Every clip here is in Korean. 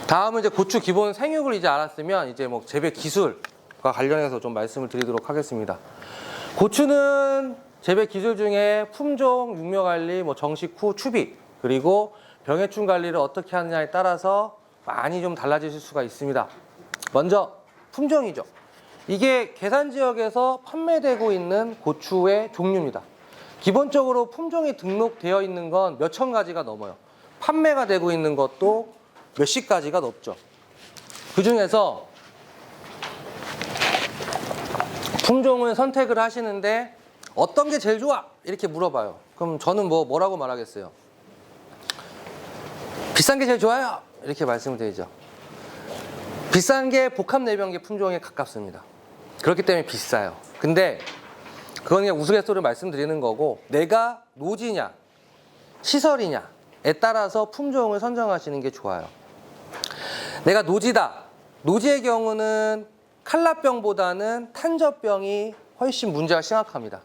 다음은 이제 고추 기본 생육을 이제 알았으면 이제 뭐 재배 기술과 관련해서 좀 말씀을 드리도록 하겠습니다. 고추는 재배 기술 중에 품종, 육묘 관리, 뭐 정식 후 추비, 그리고 병해충 관리를 어떻게 하느냐에 따라서 많이 좀 달라지실 수가 있습니다. 먼저 품종이죠. 이게 계산 지역에서 판매되고 있는 고추의 종류입니다. 기본적으로 품종이 등록되어 있는 건 몇천 가지가 넘어요. 판매가 되고 있는 것도 몇십 가지가 넘죠. 그 중에서 품종을 선택을 하시는데 어떤 게 제일 좋아? 이렇게 물어봐요. 그럼 저는 뭐라고 말하겠어요? 비싼 게 제일 좋아요. 이렇게 말씀을 드리죠. 비싼 게 복합내병계 품종에 가깝습니다. 그렇기 때문에 비싸요. 근데 그건 그냥 우스갯소리로 말씀드리는 거고, 내가 노지냐 시설이냐에 따라서 품종을 선정하시는 게 좋아요. 내가 노지다. 노지의 경우는 칼라병보다는 탄저병이 훨씬 문제가 심각합니다.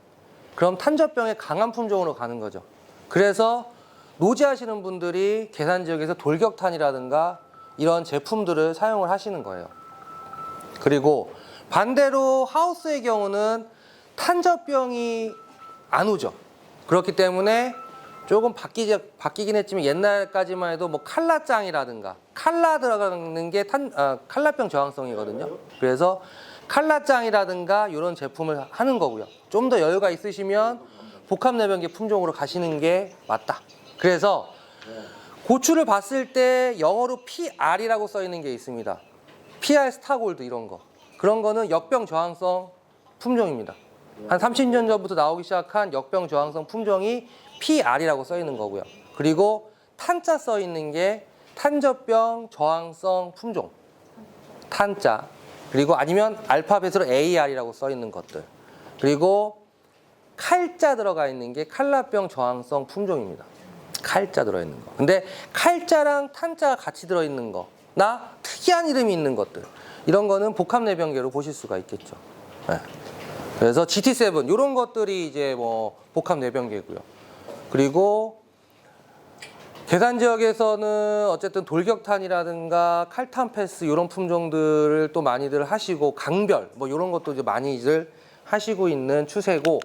그럼 탄저병에 강한 품종으로 가는 거죠. 그래서 노지하시는 분들이 계산 지역에서 돌격탄이라든가 이런 제품들을 사용을 하시는 거예요. 그리고 반대로 하우스의 경우는 탄저병이 안 오죠. 그렇기 때문에 조금 바뀌긴 했지만 옛날까지만 해도 뭐 칼라짱이라든가 칼라 들어가는 게 칼라병 저항성이거든요. 그래서 칼라짱이라든가 이런 제품을 하는 거고요. 좀 더 여유가 있으시면 복합내병계 품종으로 가시는 게 맞다. 그래서 고추를 봤을 때 영어로 PR이라고 써 있는 게 있습니다. PR 스타골드 이런 거. 그런 거는 역병 저항성 품종입니다. 한 30년 전부터 나오기 시작한 역병 저항성 품종이 PR이라고 써 있는 거고요. 그리고 탄자 써 있는 게 탄저병 저항성 품종. 탄자. 그리고 아니면 알파벳으로 AR이라고 써 있는 것들. 그리고 칼자 들어가 있는 게 칼라병 저항성 품종입니다. 칼자 들어있는 거. 근데 칼자랑 탄자가 같이 들어있는 거나 특이한 이름이 있는 것들, 이런 거는 복합내병계로 보실 수가 있겠죠. 네. 그래서 GT7 이런 것들이 이제 뭐 복합내병계고요. 그리고 계산 지역에서는 어쨌든 돌격탄이라든가 칼탄 패스 이런 품종들을 또 많이들 하시고, 강별 뭐 이런 것도 이제 많이들 하시고 있는 추세고,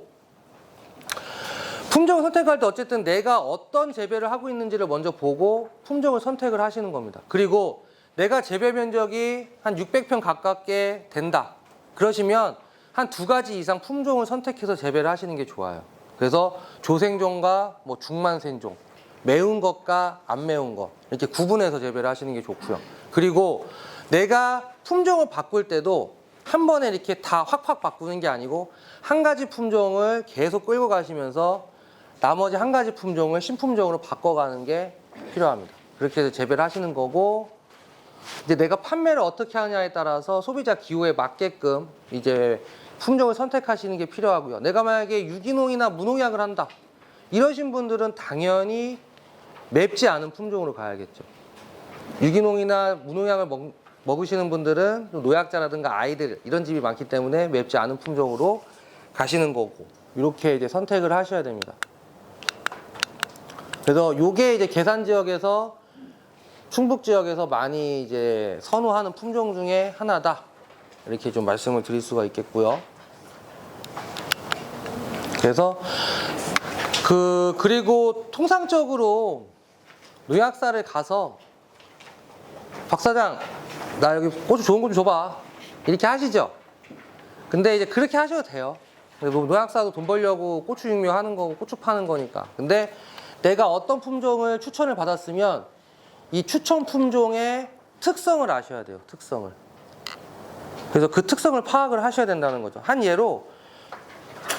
품종을 선택할 때 어쨌든 내가 어떤 재배를 하고 있는지를 먼저 보고 품종을 선택을 하시는 겁니다. 그리고 내가 재배 면적이 한 600평 가깝게 된다. 그러시면 한 2가지 이상 품종을 선택해서 재배를 하시는 게 좋아요. 그래서 조생종과 뭐 중만생종, 매운 것과 안 매운 것 이렇게 구분해서 재배를 하시는 게 좋고요. 그리고 내가 품종을 바꿀 때도 한 번에 이렇게 다 확확 바꾸는 게 아니고 한 가지 품종을 계속 끌고 가시면서 나머지 한 가지 품종을 신품종으로 바꿔가는 게 필요합니다. 그렇게 해서 재배를 하시는 거고, 이제 내가 판매를 어떻게 하냐에 따라서 소비자 기호에 맞게끔 이제 품종을 선택하시는 게 필요하고요. 내가 만약에 유기농이나 무농약을 한다 이러신 분들은 당연히 맵지 않은 품종으로 가야겠죠. 유기농이나 무농약을 먹으시는 분들은 노약자라든가 아이들 이런 집이 많기 때문에 맵지 않은 품종으로 가시는 거고, 이렇게 이제 선택을 하셔야 됩니다. 그래서 요게 이제 계산 지역에서 충북 지역에서 많이 이제 선호하는 품종 중에 하나다. 이렇게 좀 말씀을 드릴 수가 있겠고요. 그래서 그리고 통상적으로 농약사를 가서 박 사장 나 여기 고추 좋은 거 좀 줘봐 이렇게 하시죠. 근데 이제 그렇게 하셔도 돼요. 농약사도 돈 벌려고 고추 육묘 하는 거고 고추 파는 거니까. 근데 내가 어떤 품종을 추천을 받았으면 이 추천 품종의 특성을 아셔야 돼요. 특성을. 그래서 그 특성을 파악을 하셔야 된다는 거죠. 한 예로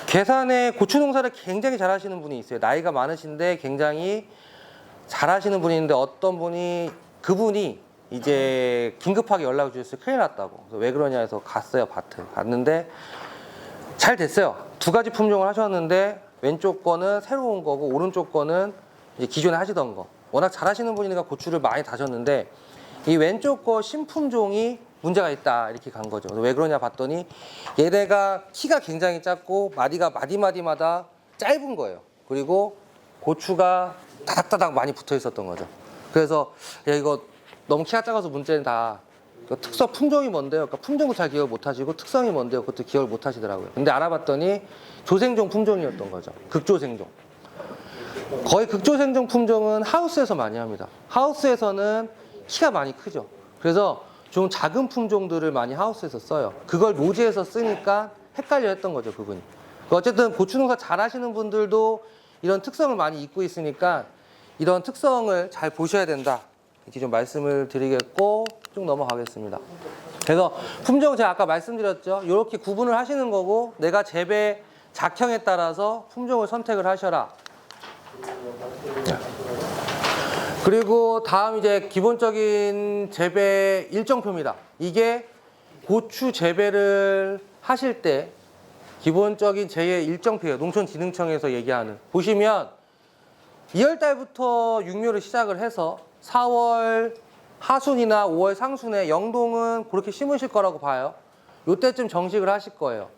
계산에 고추 농사를 굉장히 잘 하시는 분이 있어요. 나이가 많으신데 굉장히 잘 하시는 분이 있는데 어떤 분이 그분이 이제 긴급하게 연락을 주셨어요. 큰일 났다고. 그래서 왜 그러냐 해서 갔어요. 밭을 갔는데 잘 됐어요. 2가지 품종을 하셨는데 왼쪽 거는 새로운 거고 오른쪽 거는 이제 기존에 하시던 거. 워낙 잘 하시는 분이니까 고추를 많이 다셨는데 이 왼쪽 거 신품종이 문제가 있다 이렇게 간 거죠. 왜 그러냐 봤더니 얘네가 키가 굉장히 작고 마디마다 짧은 거예요. 그리고 고추가 다닥다닥 많이 붙어 있었던 거죠. 그래서 야 이거 너무 키가 작아서 문제는 다 특성 품종이 뭔데요? 그러니까 품종도 잘 기억을 못 하시고 특성이 뭔데요? 그것도 기억을 못 하시더라고요. 근데 알아봤더니 조생종 품종이었던 거죠. 극조생종. 거의 극조생종 품종은 하우스에서 많이 합니다. 하우스에서는 키가 많이 크죠. 그래서 좀 작은 품종들을 많이 하우스에서 써요. 그걸 노지에서 쓰니까 헷갈려 했던 거죠, 그분이. 어쨌든 고추 농사 잘 하시는 분들도 이런 특성을 많이 잊고 있으니까 이런 특성을 잘 보셔야 된다. 이렇게 좀 말씀을 드리겠고 쭉 넘어가겠습니다. 그래서 품종 제가 아까 말씀드렸죠. 이렇게 구분을 하시는 거고 내가 재배 작형에 따라서 품종을 선택을 하셔라. 그리고 다음 이제 기본적인 재배 일정표입니다. 이게 고추 재배를 하실 때 기본적인 재배 일정표예요. 농촌진흥청에서 얘기하는. 보시면 2월달부터 육묘를 시작을 해서 4월 하순이나 5월 상순에 영동은 그렇게 심으실 거라고 봐요. 요때쯤 정식을 하실 거예요.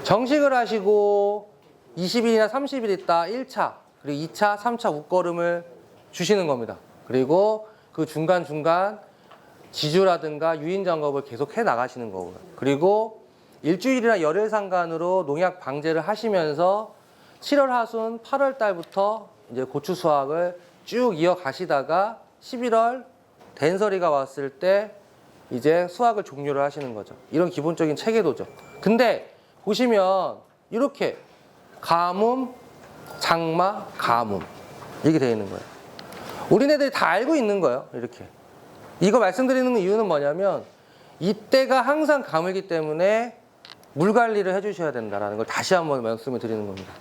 정식을 하시고 20일이나 30일 있다 1차, 그리고 2차, 3차 웃거름을 주시는 겁니다. 그리고 그 중간중간 지주라든가 유인 작업을 계속 해 나가시는 거고요. 그리고 일주일이나 열흘 상간으로 농약 방제를 하시면서 7월 하순, 8월 달부터 이제 고추 수확을 쭉 이어가시다가 11월 된서리가 왔을 때 이제 수확을 종료를 하시는 거죠. 이런 기본적인 체계도죠. 근데 보시면 이렇게 가뭄, 장마, 가뭄 이렇게 되어 있는 거예요. 우리네들이 다 알고 있는 거예요. 이렇게. 이거 말씀드리는 이유는 뭐냐면 이때가 항상 가물기 때문에 물 관리를 해주셔야 된다는 걸 다시 한번 말씀을 드리는 겁니다.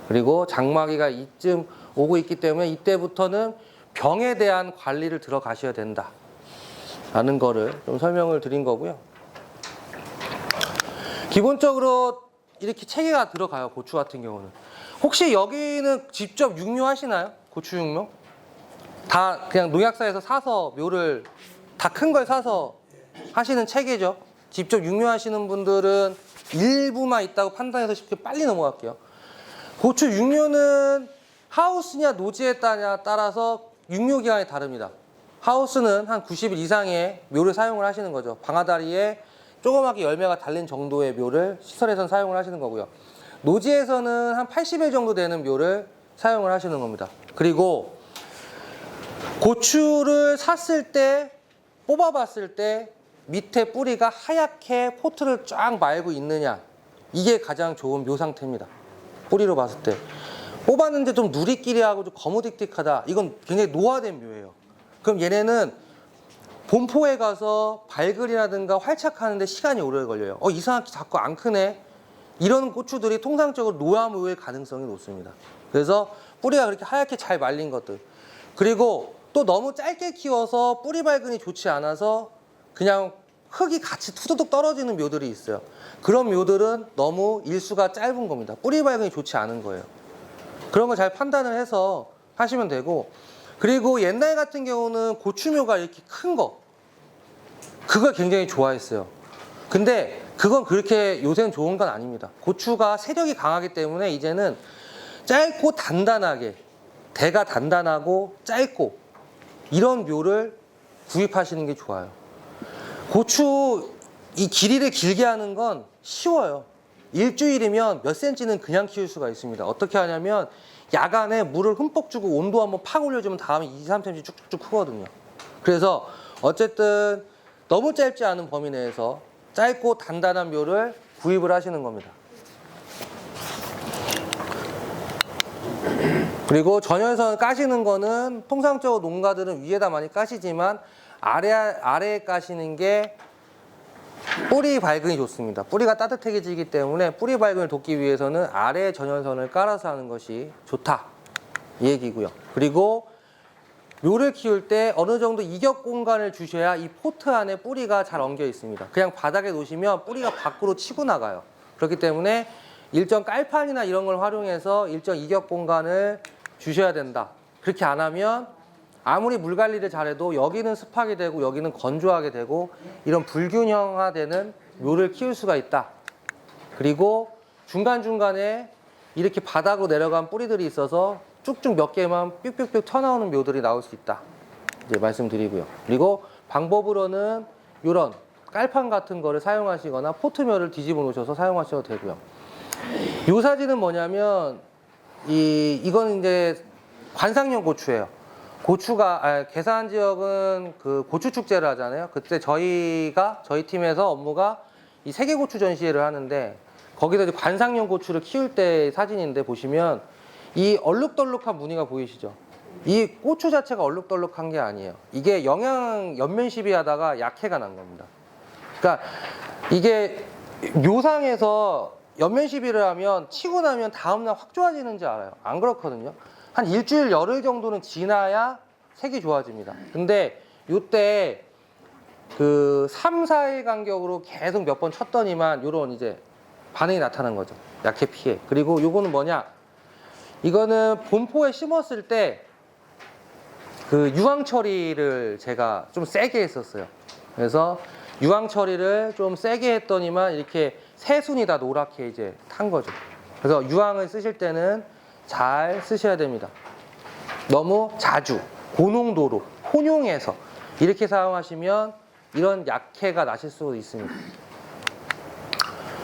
그리고 장마기가 이쯤 오고 있기 때문에 이때부터는 병에 대한 관리를 들어가셔야 된다 라는 거를 좀 설명을 드린 거고요. 기본적으로 이렇게 체계가 들어가요. 고추 같은 경우는. 혹시 여기는 직접 육묘 하시나요? 고추 육묘? 다 그냥 농약사에서 사서 묘를 다 큰 걸 사서 하시는 체계죠. 직접 육묘 하시는 분들은 일부만 있다고 판단해서 쉽게 빨리 넘어갈게요. 고추 육묘는 하우스냐 노지에 따라서 육묘 기간이 다릅니다. 하우스는 한 90일 이상의 묘를 사용을 하시는 거죠. 방아다리에 조그맣게 열매가 달린 정도의 묘를 시설에서는 사용을 하시는 거고요. 노지에서는 한 80일 정도 되는 묘를 사용을 하시는 겁니다. 그리고 고추를 샀을 때 뽑아봤을 때 밑에 뿌리가 하얗게 포트를 쫙 말고 있느냐, 이게 가장 좋은 묘 상태입니다. 뿌리로 봤을 때 뽑았는데 좀 누리끼리하고 좀 거무딕딕하다, 이건 굉장히 노화된 묘예요. 그럼 얘네는 본포에 가서 발글이라든가 활착하는데 시간이 오래 걸려요. 이상하게 자꾸 안 크네. 이런 고추들이 통상적으로 노화묘일 가능성이 높습니다. 그래서 뿌리가 그렇게 하얗게 잘 말린 것들, 그리고 또 너무 짧게 키워서 뿌리 발근이 좋지 않아서 그냥 흙이 같이 투두둑 떨어지는 묘들이 있어요. 그런 묘들은 너무 일수가 짧은 겁니다. 뿌리 발근이 좋지 않은 거예요. 그런 걸 잘 판단을 해서 하시면 되고, 그리고 옛날 같은 경우는 고추묘가 이렇게 큰 거, 그걸 굉장히 좋아했어요. 근데 그건 그렇게 요새는 좋은 건 아닙니다. 고추가 세력이 강하기 때문에 이제는 짧고 단단하게, 대가 단단하고 짧고 이런 묘를 구입하시는 게 좋아요. 고추 이 길이를 길게 하는 건 쉬워요. 일주일이면 몇 센치는 그냥 키울 수가 있습니다. 어떻게 하냐면 야간에 물을 흠뻑 주고 온도 한번 팍 올려주면 다음에 2, 3cm 쭉쭉쭉 크거든요. 그래서 어쨌든 너무 짧지 않은 범위 내에서 짧고 단단한 묘를 구입을 하시는 겁니다. 그리고 전열선 까시는 거는 통상적으로 농가들은 위에다 많이 까시지만 아래에 까시는 게 뿌리 발근이 좋습니다. 뿌리가 따뜻해지기 때문에 뿌리 발근을 돕기 위해서는 아래에 전열선을 깔아서 하는 것이 좋다, 이 얘기고요. 그리고 묘를 키울 때 어느 정도 이격 공간을 주셔야 이 포트 안에 뿌리가 잘 엉겨 있습니다. 그냥 바닥에 놓으시면 뿌리가 밖으로 치고 나가요. 그렇기 때문에 일정 깔판이나 이런 걸 활용해서 일정 이격 공간을 주셔야 된다. 그렇게 안 하면 아무리 물 관리를 잘해도 여기는 습하게 되고 여기는 건조하게 되고 이런 불균형화되는 묘를 키울 수가 있다. 그리고 중간중간에 이렇게 바닥으로 내려간 뿌리들이 있어서 쭉쭉 몇 개만 뿅뿅뿅 튀어나오는 묘들이 나올 수 있다. 이제 말씀드리고요. 그리고 방법으로는 이런 깔판 같은 거를 사용하시거나 포트멸을 뒤집어 놓으셔서 사용하셔도 되고요. 이 사진은 뭐냐면 이건 이제 관상용 고추예요. 계산 지역은 그 고추 축제를 하잖아요. 그때 저희 팀에서 업무가 이 세계고추 전시회를 하는데 거기서 이제 관상용 고추를 키울 때 사진인데 보시면 이 얼룩덜룩한 무늬가 보이시죠? 이 고추 자체가 얼룩덜룩한 게 아니에요. 이게 연면 시비하다가 약해가 난 겁니다. 그러니까 이게 묘상에서 연면 시비를 하면 치고 나면 다음날 확 좋아지는지 알아요? 안 그렇거든요. 한 일주일 열흘 정도는 지나야 색이 좋아집니다. 근데 요때 그 3, 4일 간격으로 계속 몇 번 쳤더니만 요런 이제 반응이 나타난 거죠. 약해 피해. 그리고 요거는 뭐냐? 이거는 본포에 심었을 때 그 유황 처리를 제가 좀 세게 했었어요. 그래서 유황 처리를 좀 세게 했더니만 이렇게 새순이 다 노랗게 이제 탄 거죠. 그래서 유황을 쓰실 때는 잘 쓰셔야 됩니다. 너무 자주, 고농도로, 혼용해서 이렇게 사용하시면 이런 약해가 나실 수 있습니다.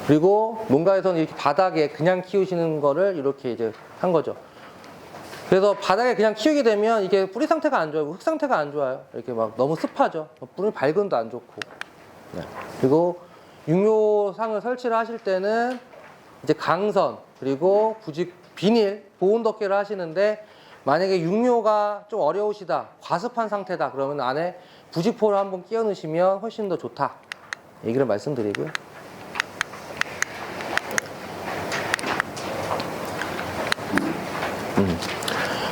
그리고 농가에서는 이렇게 바닥에 그냥 키우시는 거를 이렇게 이제 한 거죠. 그래서 바닥에 그냥 키우게 되면 이게 뿌리 상태가 안 좋아요. 흙 상태가 안 좋아요. 이렇게 막 너무 습하죠. 뿌리 밝음도 안 좋고. 네. 그리고 육묘상을 설치를 하실 때는 이제 강선 그리고 비닐 보온 덮개를 하시는데 만약에 육묘가 좀 어려우시다, 과습한 상태다 그러면 안에 부직포를 한번 끼워 넣으시면 훨씬 더 좋다 얘기를 말씀드리고요.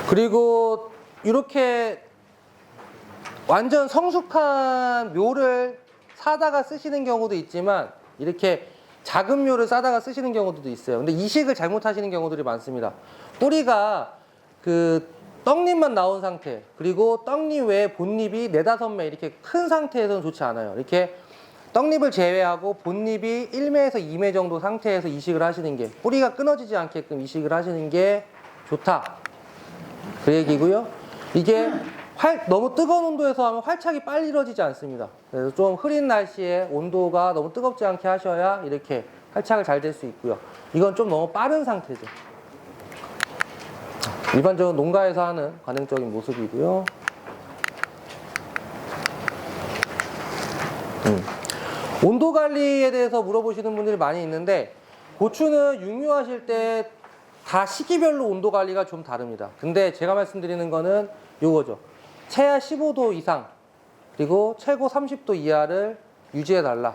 그리고 이렇게 완전 성숙한 묘를 사다가 쓰시는 경우도 있지만 이렇게 작은 묘를 싸다가 쓰시는 경우도 있어요. 근데 이식을 잘못하시는 경우들이 많습니다. 뿌리가 그 떡잎만 나온 상태, 그리고 떡잎 외에 본잎이 4~5매 이렇게 큰 상태에서는 좋지 않아요. 이렇게 떡잎을 제외하고 본잎이 1매에서 2매 정도 상태에서 이식을 하시는 게, 뿌리가 끊어지지 않게끔 이식을 하시는 게 좋다 그 얘기고요. 이게 너무 뜨거운 온도에서 하면 활착이 빨리 이루어지지 않습니다. 그래서 좀 흐린 날씨에 온도가 너무 뜨겁지 않게 하셔야 이렇게 활착을 잘 될 수 있고요. 이건 좀 너무 빠른 상태죠. 일반적으로 농가에서 하는 관행적인 모습이고요. 온도 관리에 대해서 물어보시는 분들이 많이 있는데, 고추는 육묘하실 때 다 시기별로 온도 관리가 좀 다릅니다. 근데 제가 말씀드리는 거는 요거죠. 최하 15도 이상 그리고 최고 30도 이하를 유지해 달라.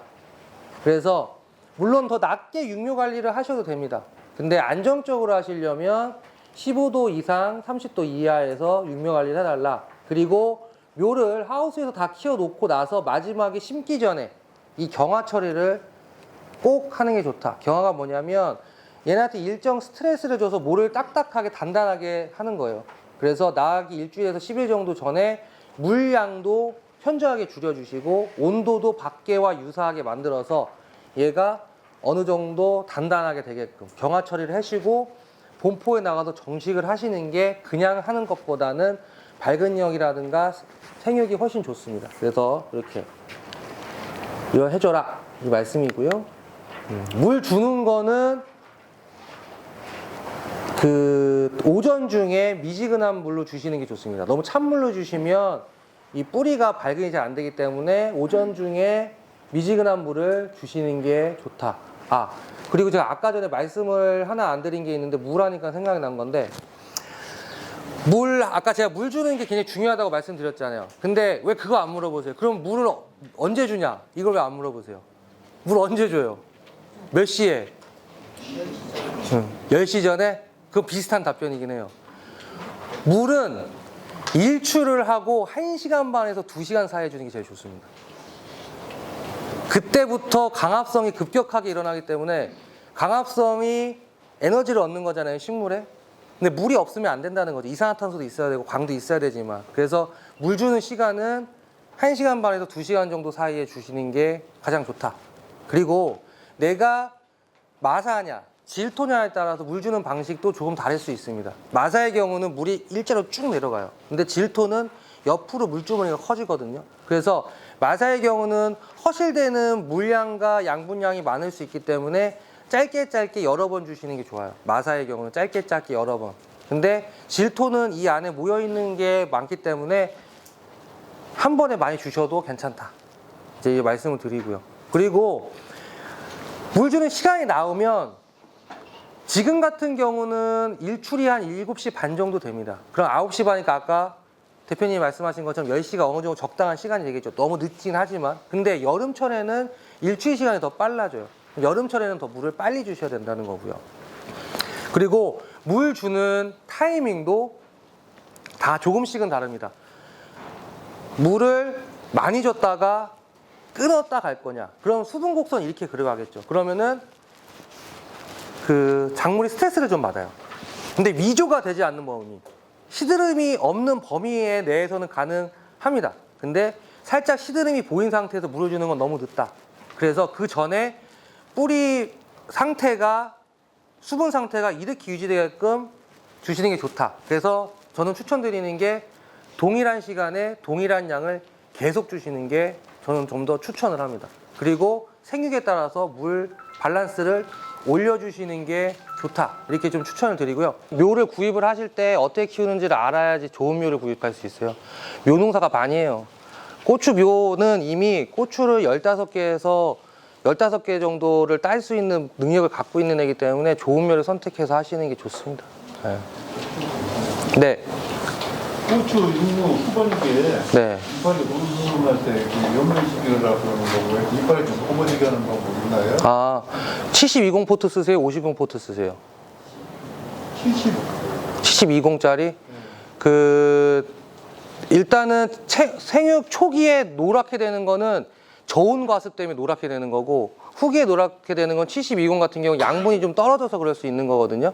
그래서 물론 더 낮게 육묘 관리를 하셔도 됩니다. 근데 안정적으로 하시려면 15도 이상 30도 이하에서 육묘 관리를 해달라. 그리고 묘를 하우스에서 다 키워놓고 나서 마지막에 심기 전에 이 경화 처리를 꼭 하는 게 좋다. 경화가 뭐냐면 얘네한테 일정 스트레스를 줘서 모를 딱딱하게 단단하게 하는 거예요. 그래서 나가기 일주일에서 10일 정도 전에 물량도 현저하게 줄여주시고 온도도 밖에와 유사하게 만들어서 얘가 어느 정도 단단하게 되게끔 경화 처리를 하시고 본포에 나가서 정식을 하시는 게 그냥 하는 것보다는 발근력이라든가 생육이 훨씬 좋습니다. 그래서 이렇게 이거 해줘라 이 말씀이고요. 물 주는 거는 그 오전 중에 미지근한 물로 주시는 게 좋습니다. 너무 찬물로 주시면 이 뿌리가 발근이 잘 안 되기 때문에 오전 중에 미지근한 물을 주시는 게 좋다. 그리고 제가 아까 전에 말씀을 하나 안 드린 게 있는데 물 하니까 생각이 난 건데, 아까 제가 물 주는 게 굉장히 중요하다고 말씀드렸잖아요. 근데 왜 그거 안 물어보세요? 그럼 물을 언제 주냐? 이걸 왜 안 물어보세요? 물 언제 줘요? 몇 시에? 10시 전에? 그거 비슷한 답변이긴 해요. 물은 일출을 하고 1시간 반에서 2시간 사이에 주는 게 제일 좋습니다. 그때부터 강합성이 급격하게 일어나기 때문에, 강합성이 에너지를 얻는 거잖아요, 식물에. 근데 물이 없으면 안 된다는 거죠. 이산화탄소도 있어야 되고 광도 있어야 되지만. 그래서 물 주는 시간은 1시간 반에서 2시간 정도 사이에 주시는 게 가장 좋다. 그리고 내가 마사냐 질토냐에 따라서 물 주는 방식도 조금 다를 수 있습니다. 마사의 경우는 물이 일자로 쭉 내려가요. 근데 질토는 옆으로 물주머니가 커지거든요. 그래서 마사의 경우는 허실되는 물량과 양분량이 많을 수 있기 때문에 짧게 여러 번 주시는 게 좋아요. 마사의 경우는 짧게 여러 번. 근데 질토는 이 안에 모여 있는 게 많기 때문에 한 번에 많이 주셔도 괜찮다. 이제 말씀을 드리고요. 그리고 물 주는 시간이 나오면 지금 같은 경우는 일출이 한 7시 반 정도 됩니다. 그럼 9시 반이니까 아까 대표님이 말씀하신 것처럼 10시가 어느 정도 적당한 시간이 되겠죠. 너무 늦긴 하지만. 근데 여름철에는 일출 시간이 더 빨라져요. 여름철에는 더 물을 빨리 주셔야 된다는 거고요. 그리고 물 주는 타이밍도 다 조금씩은 다릅니다. 물을 많이 줬다가 끊었다 갈 거냐. 그럼 수분 곡선 이렇게 그려가겠죠. 그러면은 그 작물이 스트레스를 좀 받아요. 근데 위조가 되지 않는 범위, 시드름이 없는 범위 내에서는 가능합니다. 근데 살짝 시드름이 보인 상태에서 물을 주는 건 너무 늦다. 그래서 그 전에 뿌리 상태가, 수분 상태가 이렇게 유지되게끔 주시는 게 좋다. 그래서 저는 추천드리는 게 동일한 시간에 동일한 양을 계속 주시는 게 저는 좀 더 추천을 합니다. 그리고 생육에 따라서 물 밸런스를 올려주시는 게 좋다. 이렇게 좀 추천을 드리고요. 묘를 구입을 하실 때 어떻게 키우는지를 알아야지 좋은 묘를 구입할 수 있어요. 묘 농사가 많이 해요. 고추 묘는 이미 고추를 15개에서 15개 정도를 딸 수 있는 능력을 갖고 있는 애기 때문에 좋은 묘를 선택해서 하시는 게 좋습니다. 네. 네. 고추 육류 후반기에 네. 이빨이 노릇노릇할 때 연면시비라고 그러는 거고 이빨이 좀 검어지게 하는 방법 있나요? 아, 72공 포트 쓰세요? 50공 포트 쓰세요? 72공짜리? 일단은 생육 초기에 노랗게 되는 거는 저온 과습 때문에 노랗게 되는 거고, 후기에 노랗게 되는 건 72공 같은 경우 양분이 좀 떨어져서 그럴 수 있는 거거든요.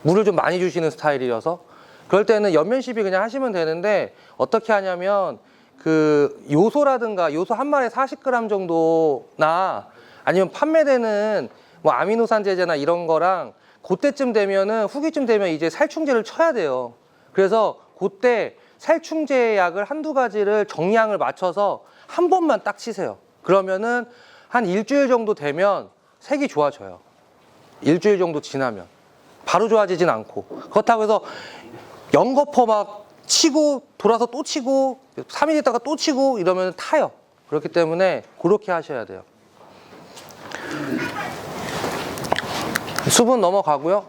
물을 좀 많이 주시는 스타일이어서. 그럴 때는 연면 시비 그냥 하시면 되는데, 어떻게 하냐면 그 요소라든가 요소 한 마리에 40g 정도나 아니면 판매되는 뭐 아미노산 제제나 이런 거랑 그때쯤 되면은 후기쯤 되면 이제 살충제를 쳐야 돼요. 그래서 그때 살충제 약을 한두 가지를 정량을 맞춰서 한 번만 딱 치세요. 그러면은 한 일주일 정도 되면 색이 좋아져요. 일주일 정도 지나면 바로 좋아지진 않고. 그렇다고 해서 연거퍼 막 치고 돌아서 또 치고 3일 있다가 또 치고 이러면 타요. 그렇기 때문에 그렇게 하셔야 돼요. 수분 넘어가고요.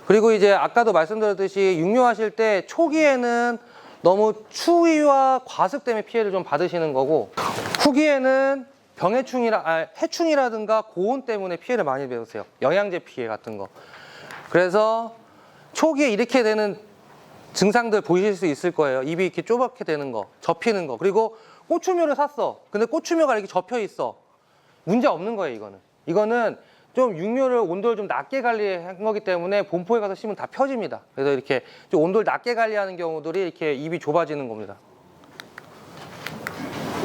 그리고 이제 아까도 말씀드렸듯이 육류하실 때 초기에는 너무 추위와 과습 때문에 피해를 좀 받으시는 거고, 후기에는 해충이라든가 고온 때문에 피해를 많이 받으세요. 영양제 피해 같은 거. 그래서 초기에 이렇게 되는 증상들 보실 수 있을 거예요. 입이 이렇게 쪼맣게 되는 거, 접히는 거. 그리고 고추묘를 샀어. 근데 고추묘가 이렇게 접혀 있어. 문제 없는 거예요, 이거는. 이거는 좀 육묘를 온도를 좀 낮게 관리한 거기 때문에 봄포에 가서 심으면 다 펴집니다. 그래서 이렇게 좀 온도를 낮게 관리하는 경우들이 이렇게 입이 좁아지는 겁니다.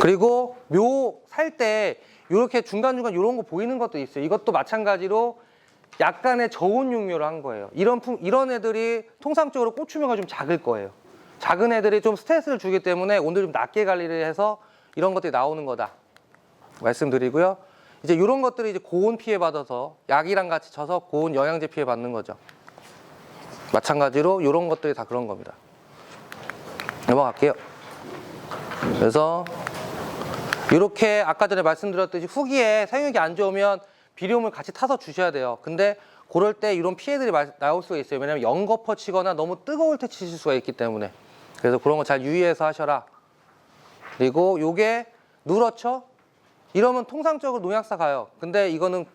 그리고 묘 살 때 이렇게 중간중간 이런 거 보이는 것도 있어요. 이것도 마찬가지로 약간의 저온 육묘를 한 거예요. 이런 애들이 통상적으로 고추묘가 좀 작을 거예요. 작은 애들이 좀 스트레스를 주기 때문에 온도를 좀 낮게 관리를 해서 이런 것들이 나오는 거다 말씀드리고요. 이제 이런 것들이 이제 고온 피해 받아서 약이랑 같이 쳐서 고온 영양제 피해 받는 거죠. 마찬가지로 이런 것들이 다 그런 겁니다. 넘어갈게요. 그래서 이렇게 아까 전에 말씀드렸듯이 후기에 생육이 안 좋으면 비료물 같이 타서 주셔야 돼요. 근데 그럴 때 이런 피해들이 나올 수가 있어요. 왜냐면 연거퍼 치거나 너무 뜨거울 때 치실 수가 있기 때문에. 그래서 그런 거 잘 유의해서 하셔라. 그리고 요게 누렇죠? 이러면 통상적으로 농약사 가요. 근데 이거는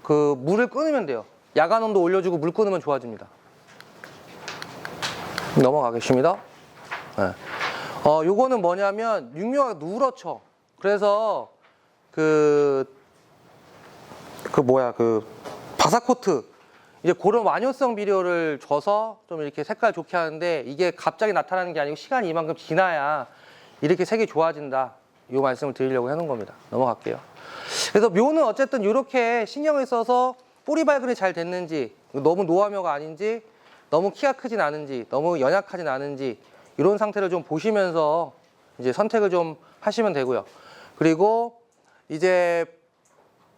그 물을 끊으면 돼요. 야간 온도 올려주고 물 끊으면 좋아집니다. 넘어가겠습니다. 네. 요거는 뭐냐면 육묘가 누렇죠. 그래서 바사코트 이제 그런 완효성 비료를 줘서 좀 이렇게 색깔 좋게 하는데, 이게 갑자기 나타나는 게 아니고 시간이 이만큼 지나야 이렇게 색이 좋아진다. 이 말씀을 드리려고 해놓은 겁니다. 넘어갈게요. 그래서 묘는 어쨌든 이렇게 신경을 써서 뿌리 발근이 잘 됐는지, 너무 노화묘가 아닌지, 너무 키가 크진 않은지, 너무 연약하진 않은지, 이런 상태를 좀 보시면서 이제 선택을 좀 하시면 되고요. 그리고 이제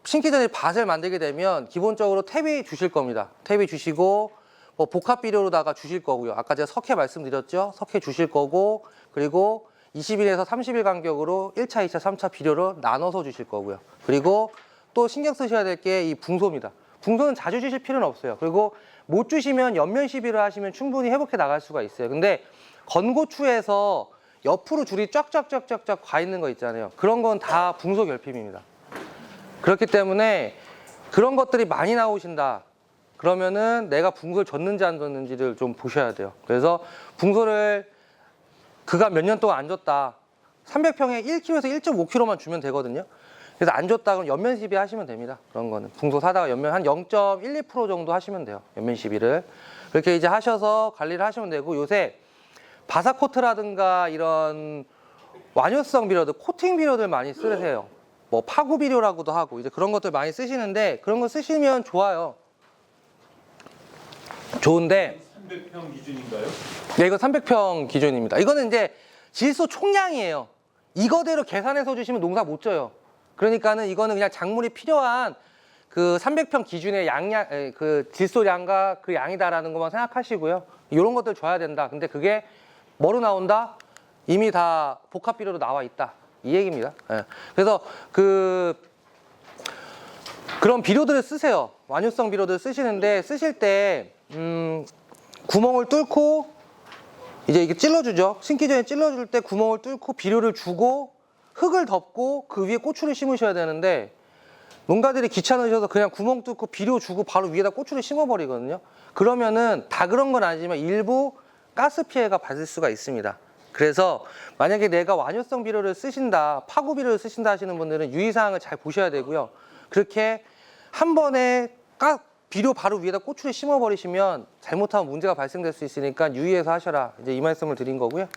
심기 전에 밭을 만들게 되면 기본적으로 탭이 주실 겁니다. 탭이 주시고 뭐 복합 비료로다가 주실 거고요. 아까 제가 석회 말씀드렸죠. 석회 주실 거고 그리고 20일에서 30일 간격으로 1차, 2차, 3차 비료를 나눠서 주실 거고요. 그리고 또 신경 쓰셔야 될 게 이 붕소입니다. 붕소는 자주 주실 필요는 없어요. 그리고 못 주시면 연면 시비를 하시면 충분히 회복해 나갈 수가 있어요. 근데 건고추에서 옆으로 줄이 쫙쫙쫙쫙쫙 가 있는 거 있잖아요. 그런 건 다 붕소 결핍입니다. 그렇기 때문에 그런 것들이 많이 나오신다. 그러면은 내가 붕소를 줬는지 안 줬는지를 좀 보셔야 돼요. 그래서 붕소를 그가 몇 년 동안 안 줬다. 300평에 1kg에서 1.5kg만 주면 되거든요. 그래서 안 줬다 그럼 연면 시비 하시면 됩니다. 그런 거는 붕소 사다가 연면 한 0.12% 정도 하시면 돼요. 연면 시비를 그렇게 이제 하셔서 관리를 하시면 되고 요새 바사코트라든가 이런 완효성 비료들, 코팅 비료들 많이 쓰세요. 뭐 파구 비료라고도 하고 이제 그런 것들 많이 쓰시는데 그런 거 쓰시면 좋아요. 좋은데 300평 기준인가요? 네, 이거 300평 기준입니다. 이거는 이제 질소 총량이에요. 이거대로 계산해서 주시면 농사 못 져요. 그러니까는 이거는 그냥 작물이 필요한 그 300평 기준의 양량, 그 질소량과 그 양이다라는 것만 생각하시고요. 이런 것들 줘야 된다. 근데 그게 뭐로 나온다? 이미 다 복합 비료로 나와 있다. 이 얘기입니다. 예. 그래서 그런 비료들을 쓰세요. 완효성 비료들을 쓰시는데 쓰실 때 구멍을 뚫고 이제 이게 찔러주죠. 심기 전에 찔러줄 때 구멍을 뚫고 비료를 주고 흙을 덮고 그 위에 고추를 심으셔야 되는데 농가들이 귀찮으셔서 그냥 구멍 뚫고 비료 주고 바로 위에다 고추를 심어버리거든요. 그러면은 다 그런 건 아니지만 일부 가스 피해가 받을 수가 있습니다. 그래서 만약에 내가 완효성 비료를 쓰신다, 파구 비료를 쓰신다 하시는 분들은 유의사항을 잘 보셔야 되고요. 그렇게 한 번에 비료 바로 위에다 고추를 심어버리시면 잘못하면 문제가 발생될 수 있으니까 유의해서 하셔라. 이제 이 말씀을 드린 거고요.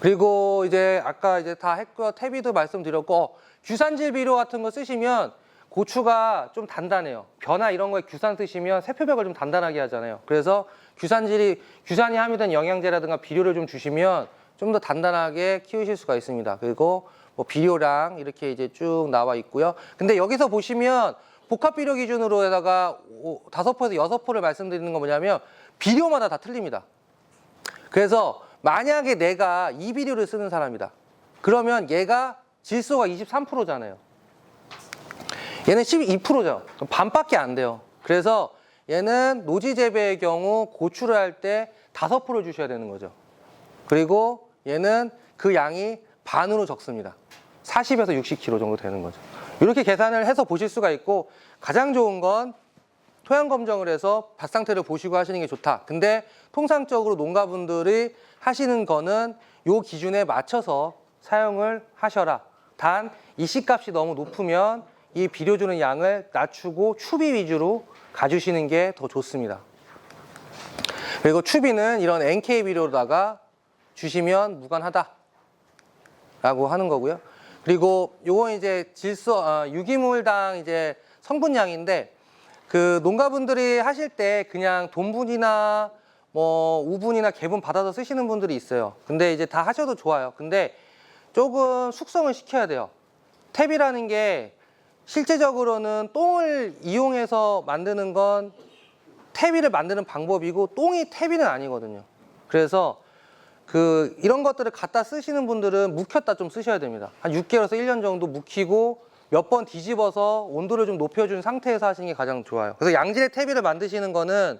그리고 이제 아까 이제 다 했고요. 태비도 말씀드렸고 규산질 비료 같은 거 쓰시면 고추가 좀 단단해요. 벼나 이런 거에 규산 쓰시면 세표백을 좀 단단하게 하잖아요. 그래서 규산이 함유된 영양제라든가 비료를 좀 주시면 좀 더 단단하게 키우실 수가 있습니다. 그리고 뭐 비료랑 이렇게 이제 쭉 나와 있고요. 근데 여기서 보시면 복합 비료 기준으로다가 5포에서 6포를 말씀드리는 건 뭐냐면 비료마다 다 틀립니다. 그래서 만약에 내가 이 비료를 쓰는 사람이다. 그러면 얘가 질소가 23%잖아요. 얘는 12%죠. 반밖에 안 돼요. 그래서 얘는 노지 재배의 경우 고추를 할 때 5포를 주셔야 되는 거죠. 그리고 얘는 그 양이 반으로 적습니다. 40에서 60kg 정도 되는 거죠. 이렇게 계산을 해서 보실 수가 있고 가장 좋은 건 토양 검정을 해서 밭 상태를 보시고 하시는 게 좋다. 근데 통상적으로 농가분들이 하시는 거는 요 기준에 맞춰서 사용을 하셔라. 단 이씨값이 너무 높으면 이 비료 주는 양을 낮추고 추비 위주로 가주시는 게 더 좋습니다. 그리고 추비는 이런 NK 비료로다가 주시면 무관하다 라고 하는 거고요. 그리고 요건 이제 유기물당 이제 성분량인데 그 농가분들이 하실 때 그냥 돈분이나 뭐 우분이나 개분 받아서 쓰시는 분들이 있어요. 근데 이제 다 하셔도 좋아요. 근데 조금 숙성을 시켜야 돼요. 탭이라는 게 실제적으로는 똥을 이용해서 만드는 건 탭이를 만드는 방법이고 똥이 탭이는 아니거든요. 그래서 이런 것들을 갖다 쓰시는 분들은 묵혔다 좀 쓰셔야 됩니다. 한 6개월에서 1년 정도 묵히고 몇 번 뒤집어서 온도를 좀 높여준 상태에서 하시는 게 가장 좋아요. 그래서 양질의 탭이를 만드시는 거는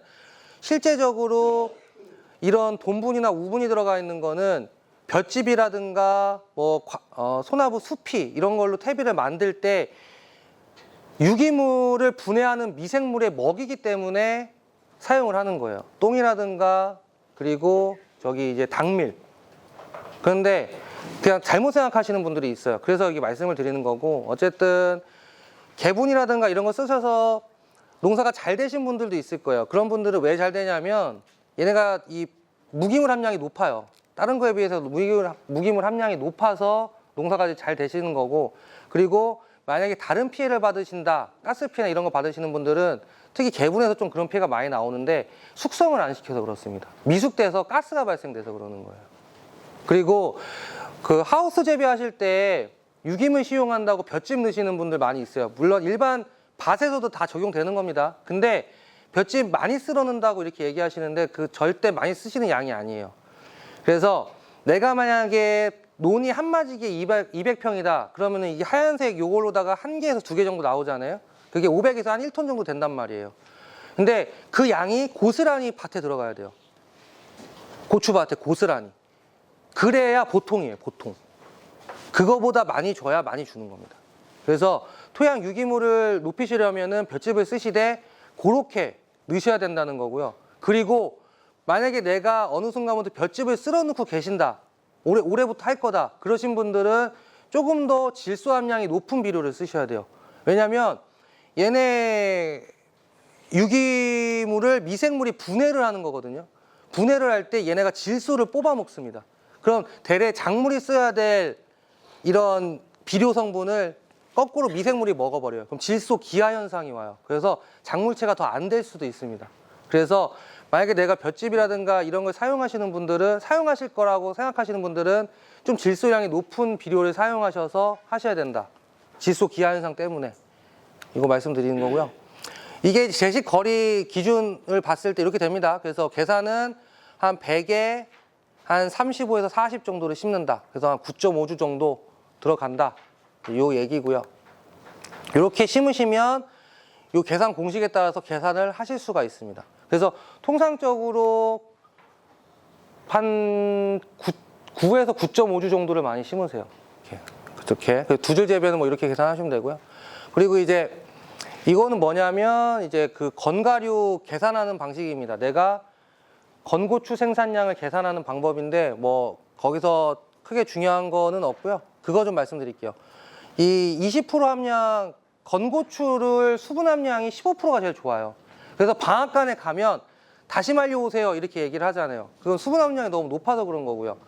실제적으로 이런 돈분이나 우분이 들어가 있는 거는 볏짚이라든가 뭐 소나무 숲이 이런 걸로 탭이를 만들 때 유기물을 분해하는 미생물의 먹이기 때문에 사용을 하는 거예요. 똥이라든가 그리고 저기 이제 당밀. 그런데 그냥 잘못 생각하시는 분들이 있어요. 그래서 여기 말씀을 드리는 거고 어쨌든 개분이라든가 이런 거 쓰셔서 농사가 잘 되신 분들도 있을 거예요. 그런 분들은 왜 잘 되냐면 얘네가 이 무기물 함량이 높아요. 다른 거에 비해서 무기물 함량이 높아서 농사가 잘 되시는 거고 그리고 만약에 다른 피해를 받으신다, 가스 피해나 이런 거 받으시는 분들은 특히 개분에서 좀 그런 피해가 많이 나오는데 숙성을 안 시켜서 그렇습니다. 미숙돼서 가스가 발생돼서 그러는 거예요. 그리고 그 하우스 재배하실 때 유기물 시용한다고 볏짚 넣으시는 분들 많이 있어요. 물론 일반 밭에서도 다 적용되는 겁니다. 근데 볏짚 많이 쓸어 넣는다고 이렇게 얘기하시는데 그 절대 많이 쓰시는 양이 아니에요. 그래서 내가 만약에 논이 한 마지기에 200평이다. 그러면은 이 하얀색 요걸로다가 1개에서 2개 정도 나오잖아요. 그게 500에서 한 1톤 정도 된단 말이에요. 근데 그 양이 고스란히 밭에 들어가야 돼요. 고추밭에 고스란히. 그래야 보통이에요, 보통. 그거보다 많이 줘야 많이 주는 겁니다. 그래서 토양 유기물을 높이시려면은 볏짚을 쓰시되 그렇게 넣으셔야 된다는 거고요. 그리고 만약에 내가 어느 순간부터 볏짚을 쓸어 넣고 계신다. 올해부터 할 거다. 그러신 분들은 조금 더 질소 함량이 높은 비료를 쓰셔야 돼요. 왜냐면 얘네 유기물을 미생물이 분해를 하는 거거든요. 분해를 할 때 얘네가 질소를 뽑아 먹습니다. 그럼 대래 작물이 써야 될 이런 비료 성분을 거꾸로 미생물이 먹어버려요. 그럼 질소 기하 현상이 와요. 그래서 작물체가 더 안 될 수도 있습니다. 그래서 만약에 내가 볏짚이라든가 이런 걸 사용하시는 분들은, 사용하실 거라고 생각하시는 분들은 좀 질소량이 높은 비료를 사용하셔서 하셔야 된다. 질소 기하 현상 때문에. 이거 말씀드리는 거고요. 이게 제식 거리 기준을 봤을 때 이렇게 됩니다. 그래서 계산은 한 100에 한 35에서 40 정도를 심는다. 그래서 한 9.5주 정도 들어간다. 요 얘기고요. 이렇게 심으시면 요 계산 공식에 따라서 계산을 하실 수가 있습니다. 그래서 통상적으로 한 9에서 9.5주 정도를 많이 심으세요. 이렇게. 두줄 재배는 뭐 이렇게 계산하시면 되고요. 그리고 이제 이거는 뭐냐면 이제 그 건가류 계산하는 방식입니다. 내가 건고추 생산량을 계산하는 방법인데 뭐 거기서 크게 중요한 거는 없고요. 그거 좀 말씀드릴게요. 이 20% 함량 건고추를 수분 함량이 15%가 제일 좋아요. 그래서 방앗간에 가면 다시마려 오세요 이렇게 얘기를 하잖아요. 그건 수분 함량이 너무 높아서 그런 거고요.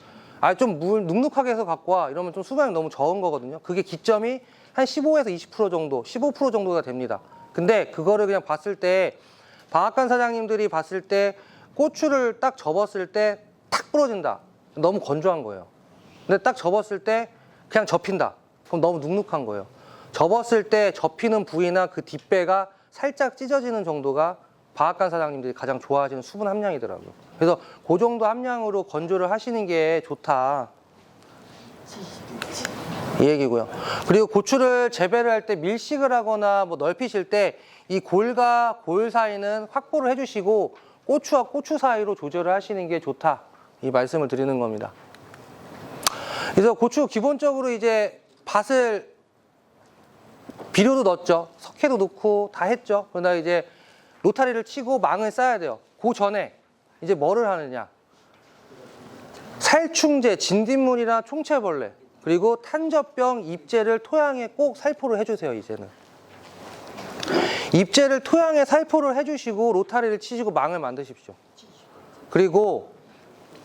아, 좀 물 눅눅하게 해서 갖고 와 이러면 좀 수분량이 너무 적은 거거든요. 그게 기점이 한 15에서 20% 정도, 15% 정도가 됩니다. 근데 그거를 그냥 봤을 때 방앗간 사장님들이 봤을 때 고추를 딱 접었을 때 탁 부러진다. 너무 건조한 거예요. 근데 딱 접었을 때 그냥 접힌다. 그럼 너무 눅눅한 거예요. 접었을 때 접히는 부위나 그 뒷배가 살짝 찢어지는 정도가 방앗간 사장님들이 가장 좋아하시는 수분 함량이더라고요. 그래서 그 정도 함량으로 건조를 하시는 게 좋다. 이 얘기고요. 그리고 고추를 재배를 할 때 밀식을 하거나 뭐 넓히실 때 이 골과 골 사이는 확보를 해주시고 고추와 고추 사이로 조절을 하시는 게 좋다. 이 말씀을 드리는 겁니다. 그래서 고추 기본적으로 이제 밭을 비료도 넣었죠. 석회도 넣고 다 했죠. 그러다 이제 로타리를 치고 망을 쌓아야 돼요. 그 전에 이제 뭐를 하느냐. 살충제, 진딧물이나 총체벌레, 그리고 탄저병 입제를 토양에 꼭 살포를 해주세요, 이제는. 입제를 토양에 살포를 해주시고 로타리를 치시고 망을 만드십시오. 그리고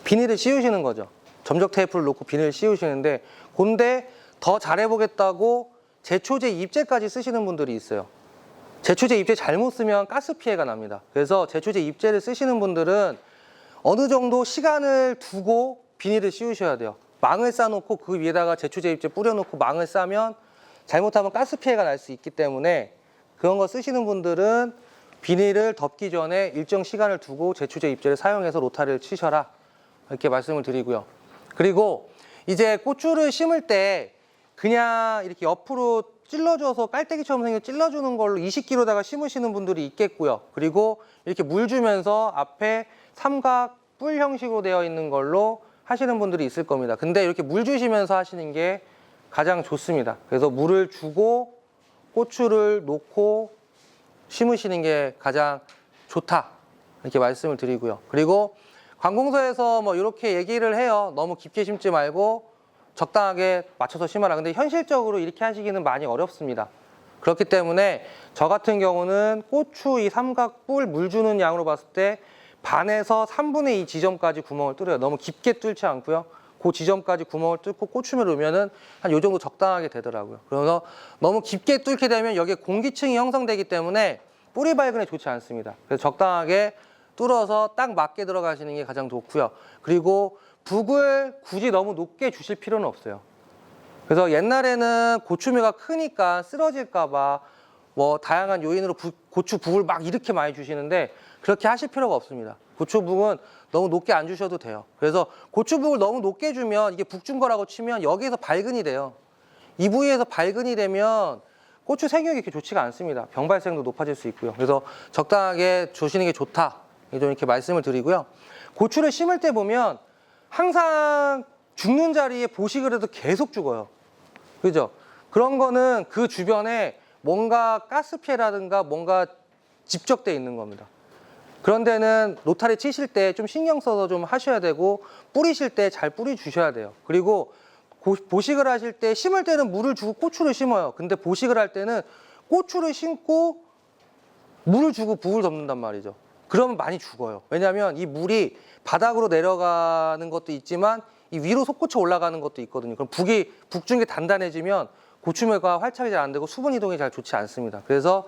비닐을 씌우시는 거죠. 점적 테이프를 놓고 비닐을 씌우시는데, 근데 더 잘해보겠다고 제초제 입제까지 쓰시는 분들이 있어요. 제초제 입제 잘못 쓰면 가스 피해가 납니다. 그래서 제초제 입제를 쓰시는 분들은 어느 정도 시간을 두고 비닐을 씌우셔야 돼요. 망을 싸놓고 그 위에다가 제초제 입제 뿌려놓고 망을 싸면 잘못하면 가스 피해가 날 수 있기 때문에 그런 거 쓰시는 분들은 비닐을 덮기 전에 일정 시간을 두고 제초제 입제를 사용해서 로타리를 치셔라. 이렇게 말씀을 드리고요. 그리고 이제 고추를 심을 때 그냥 이렇게 옆으로 찔러줘서 깔때기처럼 생겨 찔러주는 걸로 20kg다가 심으시는 분들이 있겠고요. 그리고 이렇게 물 주면서 앞에 삼각 뿔 형식으로 되어 있는 걸로 하시는 분들이 있을 겁니다. 근데 이렇게 물 주시면서 하시는 게 가장 좋습니다. 그래서 물을 주고 고추를 놓고 심으시는 게 가장 좋다. 이렇게 말씀을 드리고요. 그리고 관공서에서 뭐 이렇게 얘기를 해요. 너무 깊게 심지 말고 적당하게 맞춰서 심어라. 근데 현실적으로 이렇게 하시기는 많이 어렵습니다. 그렇기 때문에 저 같은 경우는 고추 이 삼각뿔 물 주는 양으로 봤을 때 반에서 3분의 2 지점까지 구멍을 뚫어요. 너무 깊게 뚫지 않고요. 그 지점까지 구멍을 뚫고 고추를 넣으면은 한 요 정도 적당하게 되더라고요. 그래서 너무 깊게 뚫게 되면 여기에 공기층이 형성되기 때문에 뿌리 발근에 좋지 않습니다. 그래서 적당하게 뚫어서 딱 맞게 들어가시는 게 가장 좋고요. 그리고 북을 굳이 너무 높게 주실 필요는 없어요. 그래서 옛날에는 고추묘가 크니까 쓰러질까봐 뭐 다양한 요인으로 고추 북을 막 이렇게 많이 주시는데 그렇게 하실 필요가 없습니다. 고추 북은 너무 높게 안 주셔도 돼요. 그래서 고추 북을 너무 높게 주면 이게 북 준 거라고 치면 여기에서 발근이 돼요. 이 부위에서 발근이 되면 고추 생육이 이렇게 좋지가 않습니다. 병 발생도 높아질 수 있고요. 그래서 적당하게 주시는 게 좋다. 좀 이렇게 말씀을 드리고요. 고추를 심을 때 보면 항상 죽는 자리에 보식을 해도 계속 죽어요. 그죠? 그런 거는 그 주변에 뭔가 가스 피해라든가 뭔가 집적돼 있는 겁니다. 그런 데는 로타리 치실 때 좀 신경 써서 좀 하셔야 되고 뿌리실 때 잘 뿌리 주셔야 돼요. 그리고 보식을 하실 때 심을 때는 물을 주고 고추를 심어요. 근데 보식을 할 때는 고추를 심고 물을 주고 북을 덮는단 말이죠. 그러면 많이 죽어요. 왜냐하면 이 물이 바닥으로 내려가는 것도 있지만 이 위로 솟구쳐 올라가는 것도 있거든요. 그럼 북 중에 단단해지면 고추苗가 활착이 잘 안 되고 수분 이동이 잘 좋지 않습니다. 그래서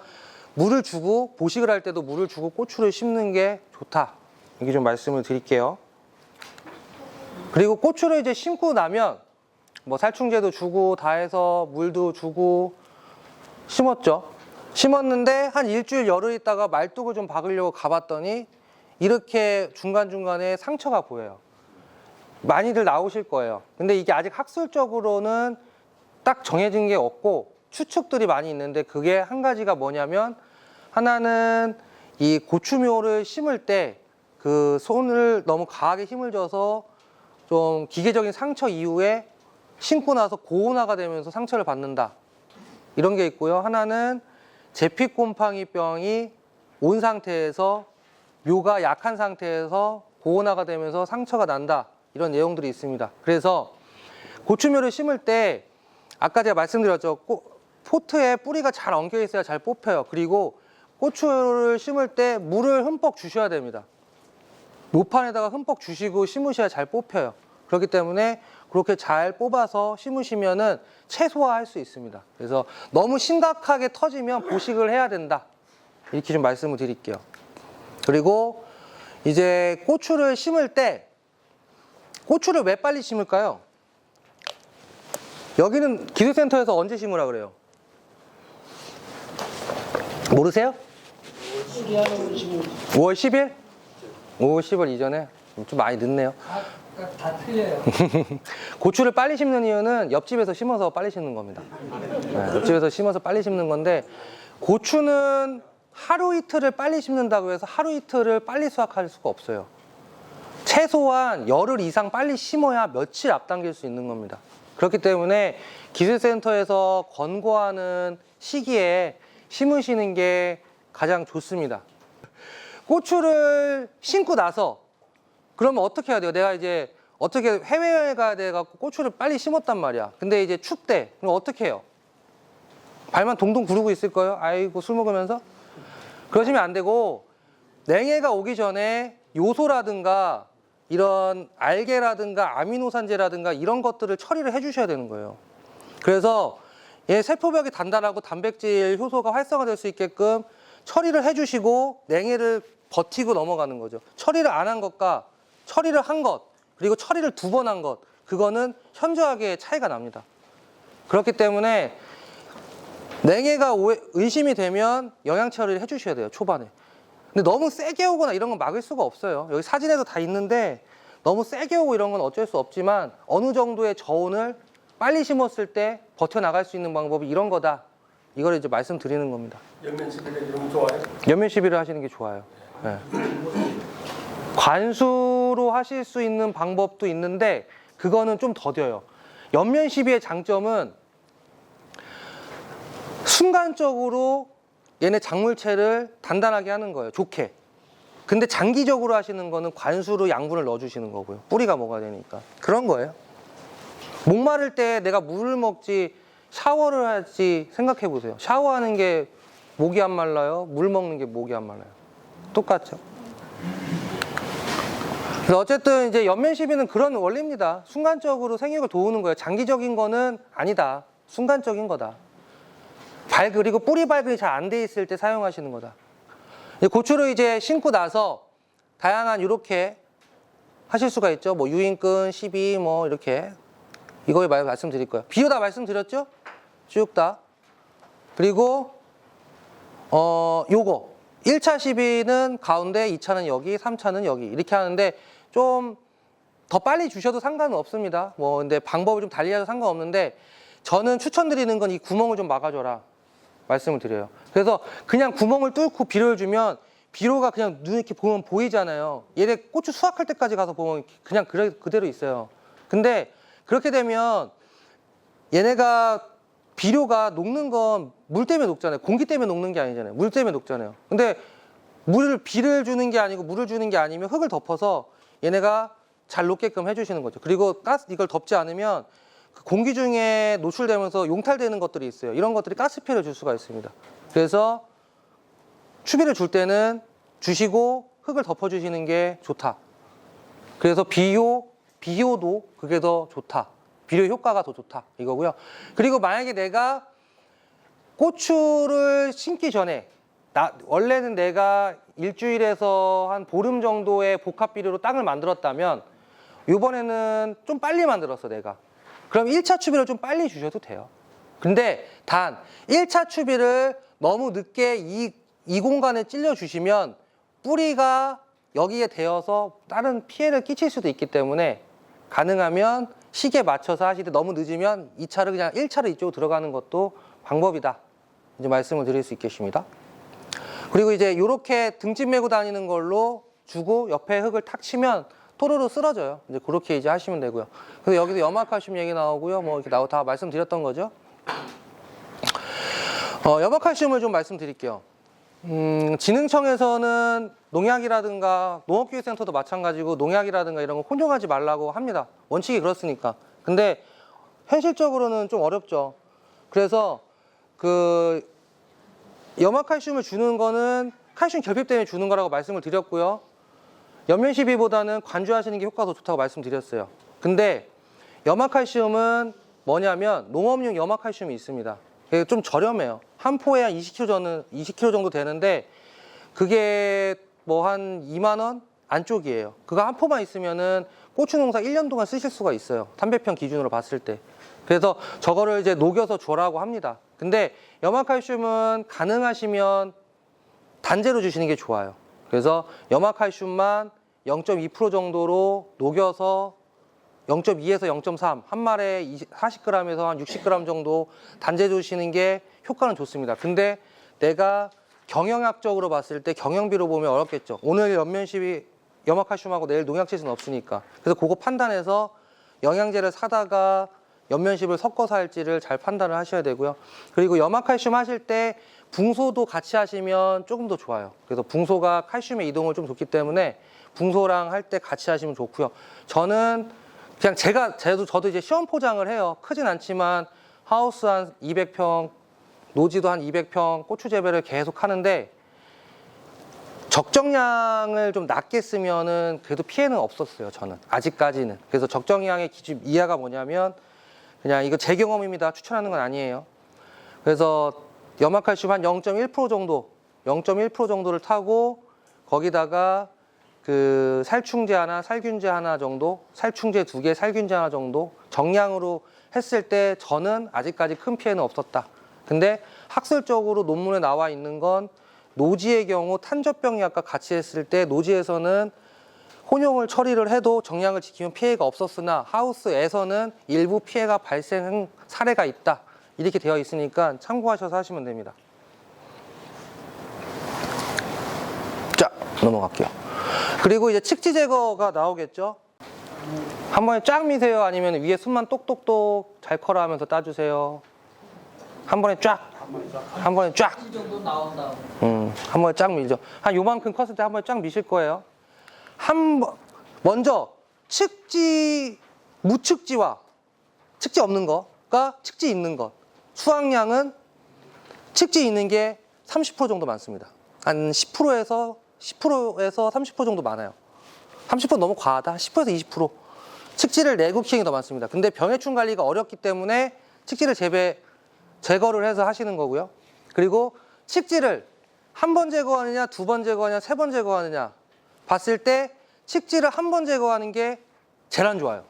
물을 주고 보식을 할 때도 물을 주고 고추를 심는 게 좋다. 이렇게 좀 말씀을 드릴게요. 그리고 고추를 이제 심고 나면 뭐 살충제도 주고 다 해서 물도 주고 심었죠. 심었는데 한 일주일 열흘 있다가 말뚝을 좀 박으려고 가봤더니 이렇게 중간중간에 상처가 보여요. 많이들 나오실 거예요. 근데 이게 아직 학술적으로는 딱 정해진 게 없고 추측들이 많이 있는데 그게 한 가지가 뭐냐면 하나는 이 고추묘를 심을 때 그 손을 너무 강하게 힘을 줘서 좀 기계적인 상처 이후에 심고 나서 고온화가 되면서 상처를 받는다. 이런 게 있고요. 하나는 제피곰팡이병이 온 상태에서 묘가 약한 상태에서 고온화가 되면서 상처가 난다. 이런 내용들이 있습니다. 그래서 고추묘를 심을 때 아까 제가 말씀드렸죠. 포트에 뿌리가 잘 엉켜 있어야 잘 뽑혀요. 그리고 고추를 심을 때 물을 흠뻑 주셔야 됩니다. 노판에다가 흠뻑 주시고 심으셔야 잘 뽑혀요. 그렇기 때문에 그렇게 잘 뽑아서 심으시면은 최소화할 수 있습니다. 그래서 너무 심각하게 터지면 보식을 해야 된다. 이렇게 좀 말씀을 드릴게요. 그리고 이제 고추를 심을 때 고추를 왜 빨리 심을까요? 여기는 기술센터에서 언제 심으라 그래요? 모르세요? 5월 10일? 5월 10일 이전에? 좀 많이 늦네요. 다 틀려요. 고추를 빨리 심는 이유는 옆집에서 심어서 빨리 심는 겁니다. 네, 옆집에서 심어서 빨리 심는 건데 고추는 하루 이틀을 빨리 심는다고 해서 하루 이틀을 빨리 수확할 수가 없어요. 최소한 열흘 이상 빨리 심어야 며칠 앞당길 수 있는 겁니다. 그렇기 때문에 기술센터에서 권고하는 시기에 심으시는 게 가장 좋습니다. 고추를 심고 나서 그러면 어떻게 해야 돼요? 내가 이제 어떻게 해외여행 가야 돼갖고 고추를 빨리 심었단 말이야. 근데 이제 춥대. 그럼 어떻게 해요? 발만 동동 구르고 있을 거예요? 아이고 술 먹으면서? 그러시면 안 되고 냉해가 오기 전에 요소라든가 이런 알게라든가 아미노산제라든가 이런 것들을 처리를 해주셔야 되는 거예요. 그래서 얘 세포벽이 단단하고 단백질 효소가 활성화될 수 있게끔 처리를 해주시고 냉해를 버티고 넘어가는 거죠. 처리를 안 한 것과 처리를 한 것, 그리고 처리를 2번 한 것, 그거는 현저하게 차이가 납니다. 그렇기 때문에 냉해가 의심이 되면 영양 처리를 해주셔야 돼요, 초반에. 근데 너무 세게 오거나 이런 건 막을 수가 없어요. 여기 사진에도 다 있는데 너무 세게 오고 이런 건 어쩔 수 없지만 어느 정도의 저온을 빨리 심었을 때 버텨나갈 수 있는 방법이 이런 거다. 이걸 이제 말씀드리는 겁니다. 연면 시비를 이런 거 좋아해요? 연면 시비를 하시는 게 좋아요. 네. 관수로 하실 수 있는 방법도 있는데 그거는 좀 더뎌요. 연면 시비의 장점은 순간적으로 얘네 작물체를 단단하게 하는 거예요. 좋게. 근데 장기적으로 하시는 거는 관수로 양분을 넣어주시는 거고요. 뿌리가 먹어야 되니까. 그런 거예요. 목마를 때 내가 물을 먹지 샤워를 할지 생각해 보세요. 샤워하는 게 목이 안 말라요? 물 먹는 게 목이 안 말라요? 똑같죠. 그래서 어쨌든 이제 연면 시비는 그런 원리입니다. 순간적으로 생육을 도우는 거예요. 장기적인 거는 아니다. 순간적인 거다. 그리고 뿌리 발근이 잘 안 돼 있을 때 사용하시는 거다. 고추를 이제 심고 나서 다양한 이렇게 하실 수가 있죠. 뭐 유인근, 12 뭐 이렇게 이거에 말씀드릴 거예요. 비료 다 말씀드렸죠? 쭉 다. 그리고 요거 1차 시비는 가운데, 2차는 여기, 3차는 여기 이렇게 하는데 좀 더 빨리 주셔도 상관은 없습니다. 뭐 근데 방법을 좀 달리 해도 상관없는데 저는 추천드리는 건 이 구멍을 좀 막아줘라 말씀을 드려요. 그래서 그냥 구멍을 뚫고 비료를 주면 비료가 그냥 눈에 이렇게 보면 보이잖아요. 얘네 고추 수확할 때까지 가서 보면 그냥 그대로 있어요. 근데 그렇게 되면 얘네가 비료가 녹는 건 물 때문에 녹잖아요. 공기 때문에 녹는 게 아니잖아요. 물 때문에 녹잖아요. 근데 비를 주는 게 아니고 물을 주는 게 아니면 흙을 덮어서 얘네가 잘 녹게끔 해주시는 거죠. 그리고 이걸 덮지 않으면 그 공기 중에 노출되면서 용탈되는 것들이 있어요. 이런 것들이 가스 피해를 줄 수가 있습니다. 그래서 추비를 줄 때는 주시고 흙을 덮어주시는 게 좋다. 그래서 비효도 그게 더 좋다. 비료 효과가 더 좋다. 이거고요. 그리고 만약에 내가 고추를 심기 전에 원래는 내가 일주일에서 한 보름 정도의 복합 비료로 땅을 만들었다면 이번에는 좀 빨리 만들었어 내가. 그럼 1차 추비를 좀 빨리 주셔도 돼요. 근데 단 1차 추비를 너무 늦게 이 공간에 찔러 주시면 뿌리가 여기에 대어서 다른 피해를 끼칠 수도 있기 때문에 가능하면 시기에 맞춰서 하시되 너무 늦으면 2차를 그냥 1차로 이쪽으로 들어가는 것도 방법이다. 이제 말씀을 드릴 수 있겠습니다. 그리고 이제 이렇게 등짐 메고 다니는 걸로 주고 옆에 흙을 탁 치면 토로로 쓰러져요. 이제 그렇게 이제 하시면 되고요. 그래서 여기도 염화칼슘 얘기 나오고요. 뭐 이렇게 다 말씀드렸던 거죠. 염화칼슘을 좀 말씀드릴게요. 진흥청에서는 농약이라든가 농업기술센터도 마찬가지고 농약이라든가 이런 거 혼용하지 말라고 합니다. 원칙이 그렇으니까. 근데 현실적으로는 좀 어렵죠. 그래서 그 염화칼슘을 주는 거는 칼슘 결핍 때문에 주는 거라고 말씀을 드렸고요. 연면시비보다는 관주하시는 게 효과가 더 좋다고 말씀드렸어요. 근데 염화칼슘은 뭐냐면 농업용 염화칼슘이 있습니다. 그게 좀 저렴해요. 한 포에 한 20kg 정도 되는데 그게 뭐 한 2만 원 안쪽이에요. 그거 한 포만 있으면은 고추 농사 1년 동안 쓰실 수가 있어요. 300평 기준으로 봤을 때. 그래서 저거를 이제 녹여서 줘라고 합니다. 근데 염화칼슘은 가능하시면 단제로 주시는 게 좋아요. 그래서 염화칼슘만 0.2% 정도로 녹여서 0.2에서 0.3, 한 말에 40g에서 한 60g 정도 단제 주시는 게 효과는 좋습니다. 근데 내가 경영학적으로 봤을 때 경영비로 보면 어렵겠죠. 오늘 연면시비 염화칼슘하고 내일 농약 칠 수는 없으니까. 그래서 그거 판단해서 영양제를 사다가 연면십을 섞어서 할지를 잘 판단을 하셔야 되고요. 그리고 염화칼슘 하실 때 붕소도 같이 하시면 조금 더 좋아요. 그래서 붕소가 칼슘의 이동을 좀 좋기 때문에 붕소랑 할 때 같이 하시면 좋고요. 저는 그냥 저도 이제 시험 포장을 해요. 크진 않지만 하우스 한 200평, 노지도 한 200평 고추 재배를 계속 하는데 적정량을 좀 낮게 쓰면은 그래도 피해는 없었어요. 저는 아직까지는. 그래서 적정량의 기준 이하가 뭐냐면 그냥 이거 제 경험입니다. 추천하는 건 아니에요. 그래서 염화칼슘 한 0.1% 정도, 0.1% 정도를 타고 거기다가 그 살충제 하나, 살균제 하나 정도, 살충제 2개, 살균제 하나 정도 정량으로 했을 때 저는 아직까지 큰 피해는 없었다. 근데 학술적으로 논문에 나와 있는 건 노지의 경우 탄저병약과 같이 했을 때 노지에서는 혼용을 처리를 해도 정량을 지키면 피해가 없었으나 하우스에서는 일부 피해가 발생한 사례가 있다. 이렇게 되어 있으니까 참고하셔서 하시면 됩니다. 자, 넘어갈게요. 그리고 이제 칙지 제거가 나오겠죠. 한 번에 쫙 미세요? 아니면 위에 숨만 똑똑똑 잘 커라 하면서 따주세요? 한 번에 쫙? 한 번에 쫙? 이 정도 나온다. 한 번에 쫙 밀죠. 한 요만큼 컸을 때 한 번에 쫙 미실 거예요. 먼저 측지, 무측지와 측지 없는 거가 측지 있는 것. 수확량은 측지 있는 게 30% 정도 많습니다. 한 10%에서 30% 정도 많아요. 30% 너무 과하다. 10%에서 20%. 측지를 내구 키행이 더 많습니다. 근데 병해충 관리가 어렵기 때문에 측지를 제거를 해서 하시는 거고요. 그리고 측지를 한 번 제거하느냐, 2번 제거하느냐, 3번 제거하느냐 봤을 때 칙지를 한 번 제거하는 게 제일 안 좋아요.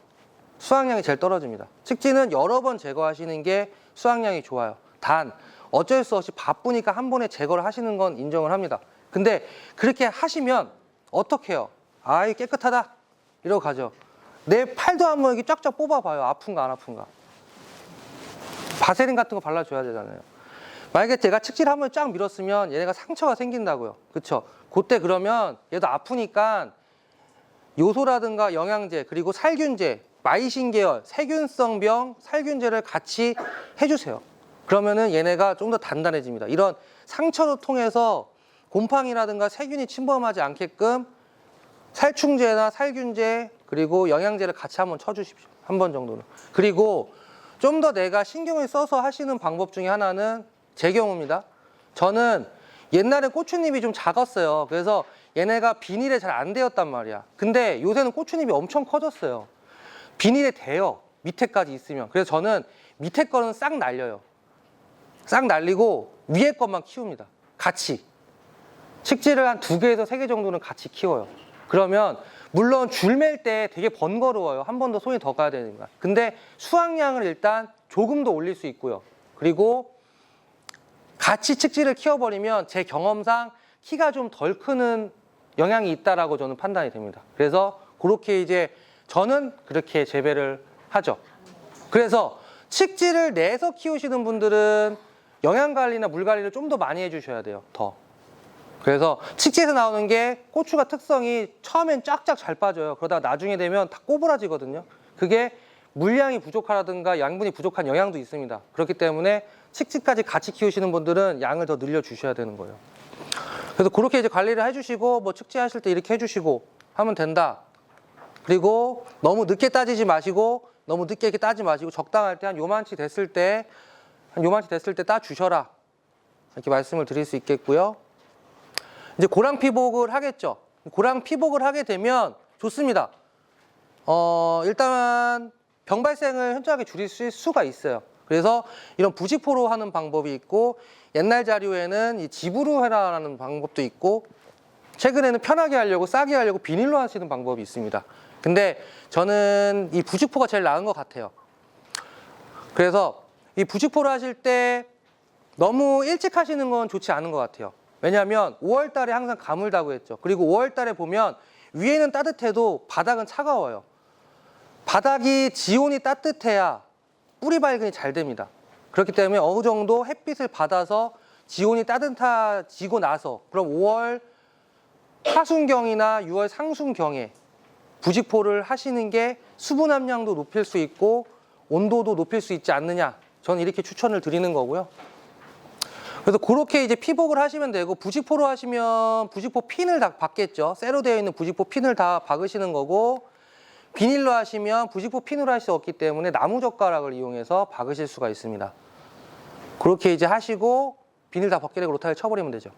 수확량이 제일 떨어집니다. 칙지는 여러 번 제거하시는 게 수확량이 좋아요. 단 어쩔 수 없이 바쁘니까 한 번에 제거를 하시는 건 인정을 합니다. 근데 그렇게 하시면 어떻게 해요? 아이 깨끗하다 이러고 가죠. 내 팔도 한번 이렇게 쫙쫙 뽑아봐요. 아픈가 안 아픈가. 바세린 같은 거 발라줘야 되잖아요. 만약에 제가 칙지를 한번 쫙 밀었으면 얘네가 상처가 생긴다고요. 그쵸? 그때 그러면 얘도 아프니까 요소라든가 영양제 그리고 살균제, 마이신 계열, 세균성병 살균제를 같이 해주세요. 그러면은 얘네가 좀 더 단단해집니다. 이런 상처를 통해서 곰팡이라든가 세균이 침범하지 않게끔 살충제나 살균제 그리고 영양제를 같이 한번 쳐주십시오. 한 번 정도는. 그리고 좀 더 내가 신경을 써서 하시는 방법 중에 하나는 제 경우입니다. 저는 옛날엔 고추잎이 좀 작았어요. 그래서 얘네가 비닐에 잘 안 되었단 말이야. 근데 요새는 고추잎이 엄청 커졌어요. 비닐에 대요. 밑에까지 있으면. 그래서 저는 밑에 거는 싹 날려요. 싹 날리고 위에 것만 키웁니다. 같이. 식지를 한 2개에서 3개 정도는 같이 키워요. 그러면 물론 줄 맬 때 되게 번거로워요. 한 번 더 손이 더 가야 되니까. 근데 수확량을 일단 조금 더 올릴 수 있고요. 그리고 같이 칙지를 키워버리면 제 경험상 키가 좀 덜 크는 영향이 있다라고 저는 판단이 됩니다. 그래서 그렇게 이제 저는 그렇게 재배를 하죠. 그래서 칙지를 내서 키우시는 분들은 영양 관리나 물 관리를 좀 더 많이 해주셔야 돼요. 더. 그래서 칙지에서 나오는 게 고추가 특성이 처음엔 쫙쫙 잘 빠져요. 그러다가 나중에 되면 다 꼬부라지거든요. 그게 물량이 부족하다든가 양분이 부족한 영향도 있습니다. 그렇기 때문에 칙지까지 같이 키우시는 분들은 양을 더 늘려주셔야 되는 거예요. 그래서 그렇게 이제 관리를 해주시고 뭐 칙지 하실 때 이렇게 해주시고 하면 된다. 그리고 너무 늦게 따지지 마시고 너무 늦게 이렇게 따지 마시고 적당할 때 한 요만치 됐을 때 따 주셔라. 이렇게 말씀을 드릴 수 있겠고요. 이제 고랑 피복을 하겠죠. 고랑 피복을 하게 되면 좋습니다. 일단 병 발생을 현저하게 줄일 수가 있어요. 그래서 이런 부직포로 하는 방법이 있고 옛날 자료에는 이 집으로 해라라는 방법도 있고 최근에는 편하게 하려고 싸게 하려고 비닐로 하시는 방법이 있습니다. 근데 저는 이 부직포가 제일 나은 것 같아요. 그래서 이 부직포를 하실 때 너무 일찍 하시는 건 좋지 않은 것 같아요. 왜냐하면 5월 달에 항상 가물다고 했죠. 그리고 5월 달에 보면 위에는 따뜻해도 바닥은 차가워요. 바닥이 지온이 따뜻해야 뿌리 발근이 잘 됩니다. 그렇기 때문에 어느 정도 햇빛을 받아서 지온이 따뜻해지고 나서 그럼 5월 하순경이나 6월 상순경에 부직포를 하시는 게 수분 함량도 높일 수 있고 온도도 높일 수 있지 않느냐. 저는 이렇게 추천을 드리는 거고요. 그래서 그렇게 이제 피복을 하시면 되고 부직포로 하시면 부직포 핀을 다 박겠죠. 쇠로 되어 있는 부직포 핀을 다 박으시는 거고 비닐로 하시면 부직포 핀으로 할 수 없기 때문에 나무젓가락을 이용해서 박으실 수가 있습니다. 그렇게 이제 하시고 비닐 다 벗겨내고 로타를 쳐버리면 되죠.